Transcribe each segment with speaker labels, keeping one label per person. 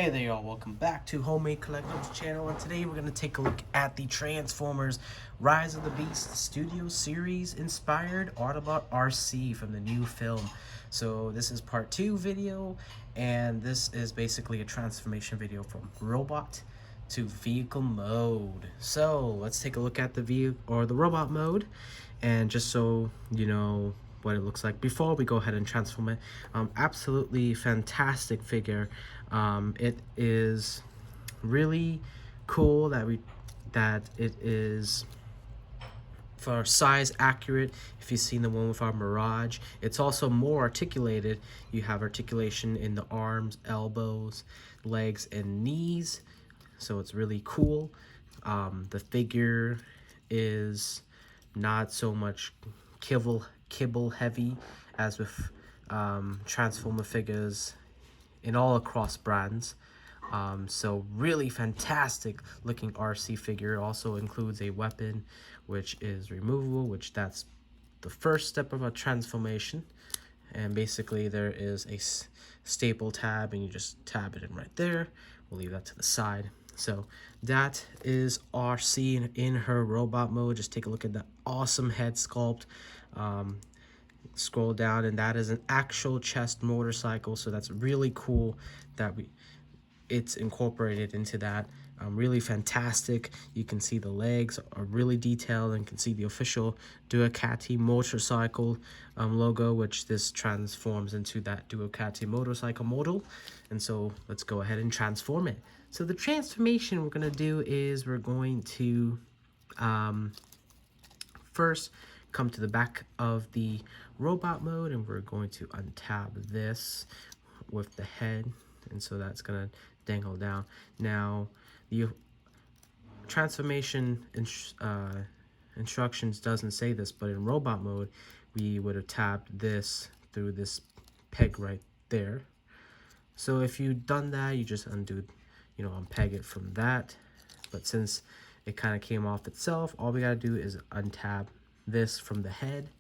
Speaker 1: Hey there y'all, welcome back to Homemade Collectibles channel, and today we're going to take a look at the Transformers Rise of the Beast Studio Series inspired Autobot Arcee from the new film. So this is part 2 video, and this is basically a transformation video from robot to vehicle mode. So let's take a look at the robot mode, and just so you know what it looks like before we go ahead and transform it. Absolutely fantastic figure. It is really cool that it is for size accurate. If you've seen the one with our Mirage, it's also more articulated. You have articulation in the arms, elbows, legs, and knees, so it's really cool. The figure is not so much kibble heavy as with Transformer figures in all across brands. So really fantastic looking RC figure. Also includes a weapon which is removable, which that's the first step of a transformation. And basically there is a staple tab, and you just tab it in right there. We'll leave that to the side. So that is Arcee in her robot mode. Just take a look at the awesome head sculpt. Scroll down, and that is an actual chest motorcycle, so that's really cool that it's incorporated into that. Really fantastic. You can see the legs are really detailed, and can see the official Ducati motorcycle logo, which this transforms into that Ducati motorcycle model. And so let's go ahead and transform it. So the transformation we're going to do is we're going to first come to the back of the robot mode, and we're going to untab this with the head, and so that's going to dangle down. Now the transformation instructions doesn't say this, but in robot mode we would have tabbed this through this peg right there. So if you've done that, you just unpeg it from that. But since it kind of came off itself, all we gotta do is untab this from the head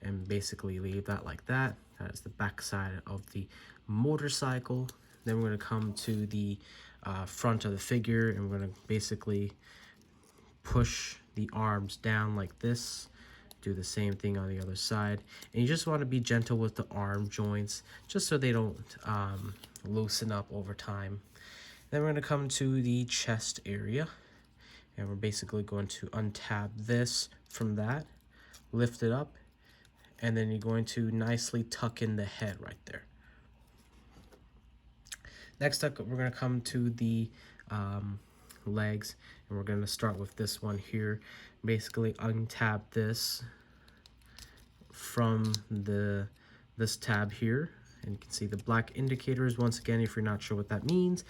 Speaker 1: and basically leave that like that. That is the back side of the motorcycle. Then we're going to come to the front of the figure, and we're going to basically push the arms down like this. Do the same thing on the other side, and you just want to be gentle with the arm joints just so they don't loosen up over time. Then we're going to come to the chest area, and we're basically going to untab this from that, lift it up, and then you're going to nicely tuck in the head right there. Next up, we're going to come to the legs, and we're going to start with this one here. Basically untab this from this tab here, and you can see the black indicators. Once again, if you're not sure what that means,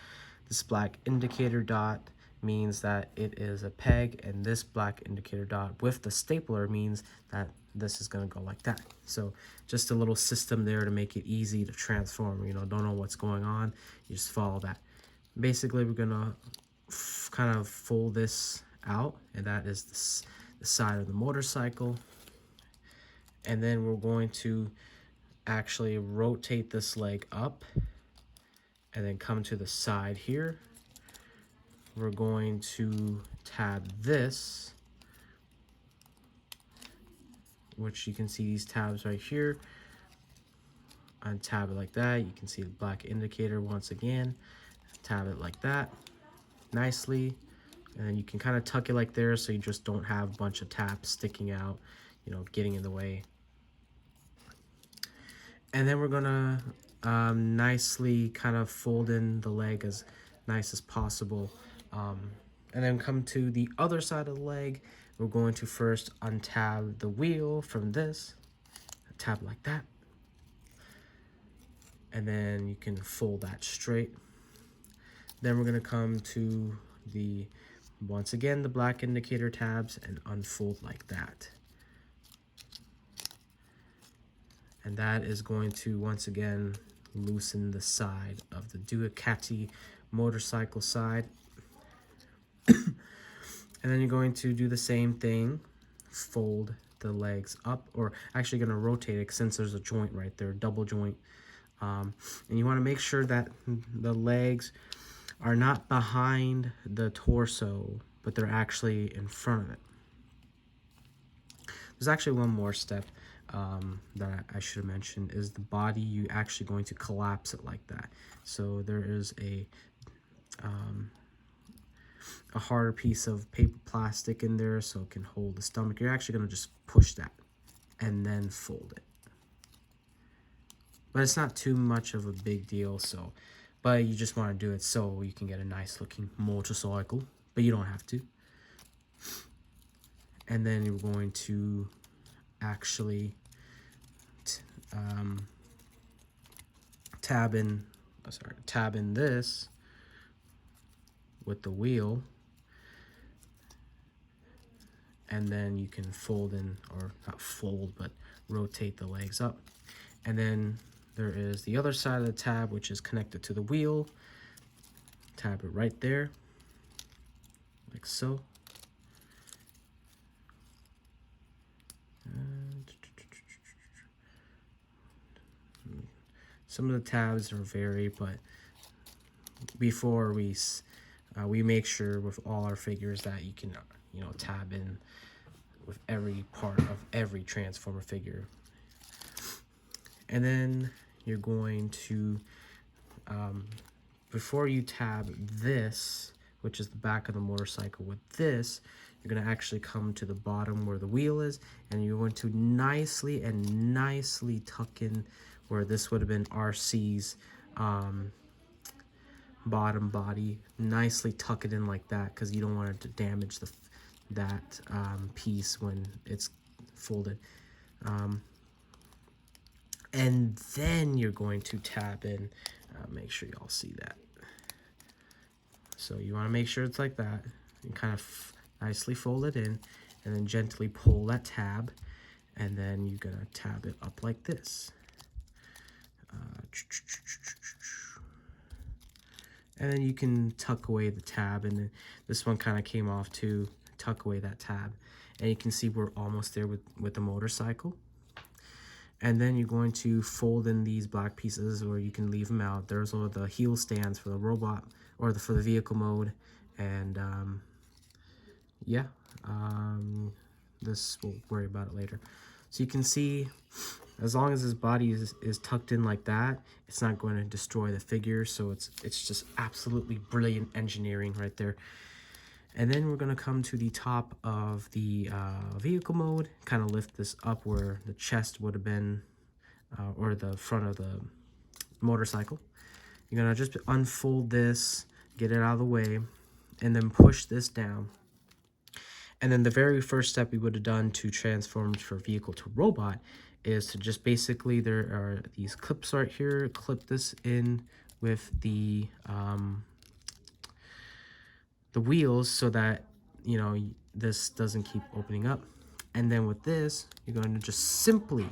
Speaker 1: this black indicator dot means that it is a peg, and this black indicator dot with the stapler means that this is going to go like that. So just a little system there to make it easy to transform. Don't know what's going on, you just follow that. Basically, we're going to kind of fold this out, and that is the side of the motorcycle. And then we're going to actually rotate this leg up and then come to the side here. We're going to tab this, which you can see these tabs right here. Untab it like that. You can see the black indicator once again. Tab it like that nicely, and then you can kind of tuck it like there, so you just don't have a bunch of tabs sticking out, getting in the way. And then we're gonna nicely kind of fold in the leg as nice as possible, and then come to the other side of the leg. We're going to first untab the wheel from this, tab like that, and then you can fold that straight. Then we're going to come to once again the black indicator tabs and unfold like that. And that is going to once again loosen the side of the Ducati motorcycle side. And then you're going to do the same thing, fold the legs up, or actually going to rotate it since there's a joint right there, double joint. And you want to make sure that the legs are not behind the torso, but they're actually in front of it. There's actually one more step that I should have mentioned, is the body. You actually going to collapse it like that. So there is a harder piece of paper plastic in there so it can hold the stomach. You're actually going to just push that and then fold it. But it's not too much of a big deal, so, but you just want to do it so you can get a nice looking motorcycle, but you don't have to. And then you're going to actually tab in this with the wheel, and then you can fold in, or not fold, but rotate the legs up. And then there is the other side of the tab, which is connected to the wheel. Tab it right there, like so. Some of the tabs are vary, but before we make sure with all our figures that you can, you know, tab in with every part of every Transformer figure. And then you're going to, before you tab this, which is the back of the motorcycle with this, you're going to actually come to the bottom where the wheel is, and you're going to nicely tuck in where this would have been Arcee's bottom body. Nicely tuck it in like that, because you don't want it to damage that piece when it's folded. And then you're going to tab in, make sure y'all see that. So you want to make sure it's like that, and kind of nicely fold it in, and then gently pull that tab, and then you're gonna tab it up like this. And then you can tuck away the tab, and then this one kind of came off too. Tuck away that tab, and you can see we're almost there with the motorcycle. And then you're going to fold in these black pieces, or you can leave them out. There's all the heel stands for the robot, or for the vehicle mode. And yeah, this, we'll worry about it later. So you can see, as long as his body is tucked in like that, it's not going to destroy the figure. So it's just absolutely brilliant engineering right there. And then we're going to come to the top of the vehicle mode, kind of lift this up where the chest would have been, or the front of the motorcycle. You're going to just unfold this, get it out of the way, and then push this down. And then the very first step we would have done to transform from vehicle to robot is to just basically, there are these clips right here, clip this in with the wheels so that, you know, this doesn't keep opening up. And then with this, you're going to just simply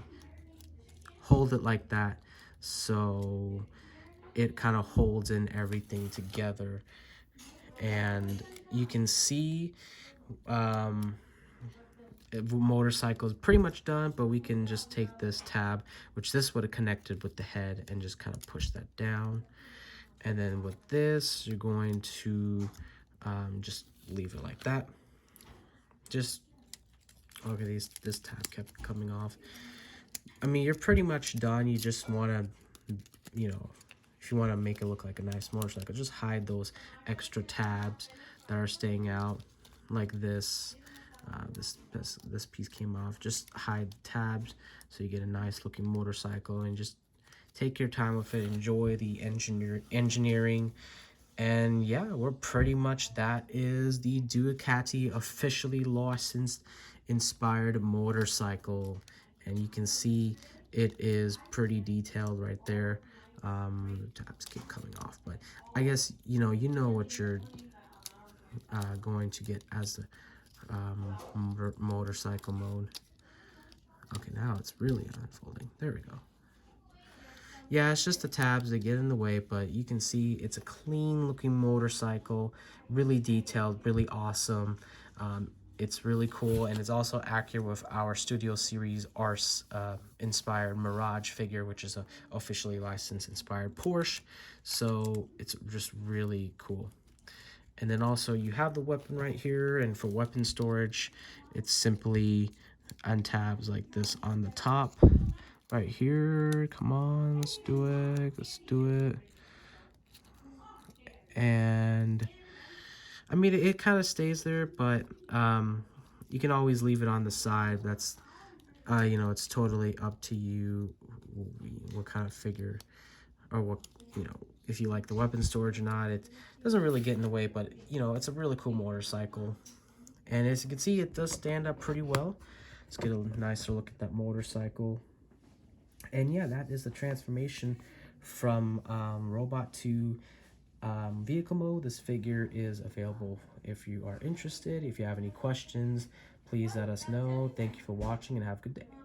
Speaker 1: hold it like that, so it kind of holds in everything together. And you can see motorcycle is pretty much done, but we can just take this tab, which this would have connected with the head, and just kind of push that down. And then with this, you're going to just leave it like that. Just, okay, this tab kept coming off. I mean, you're pretty much done. You just want to, you know, if you want to make it look like a nice motorcycle, just hide those extra tabs that are staying out, like this. This piece came off. Just hide tabs so you get a nice looking motorcycle, and just take your time with it. Enjoy the engineering. And yeah, we're pretty much, that is the Ducati officially licensed inspired motorcycle. And you can see it is pretty detailed right there. The tabs keep coming off, but I guess you know what you're going to get as the motorcycle mode. Okay, now it's really unfolding. There we go. Yeah, it's just the tabs that get in the way, but you can see it's a clean looking motorcycle, really detailed, really awesome. It's really cool, and it's also accurate with our Studio Series Arcee inspired Mirage figure, which is a officially licensed inspired Porsche. So it's just really cool. And then also you have the weapon right here, and for weapon storage, it's simply untabs like this on the top right here. Come on, let's do it. Let's do it. And I mean, it kind of stays there, but you can always leave it on the side. That's, you know, it's totally up to you what kind of figure, or what, you know, if you like the weapon storage or not. It doesn't really get in the way, but, you know, it's a really cool motorcycle. And as you can see, it does stand up pretty well. Let's get a nicer look at that motorcycle. And yeah, that is the transformation from robot to vehicle mode. This figure is available if you are interested. If you have any questions, please let us know. Thank you for watching and have a good day.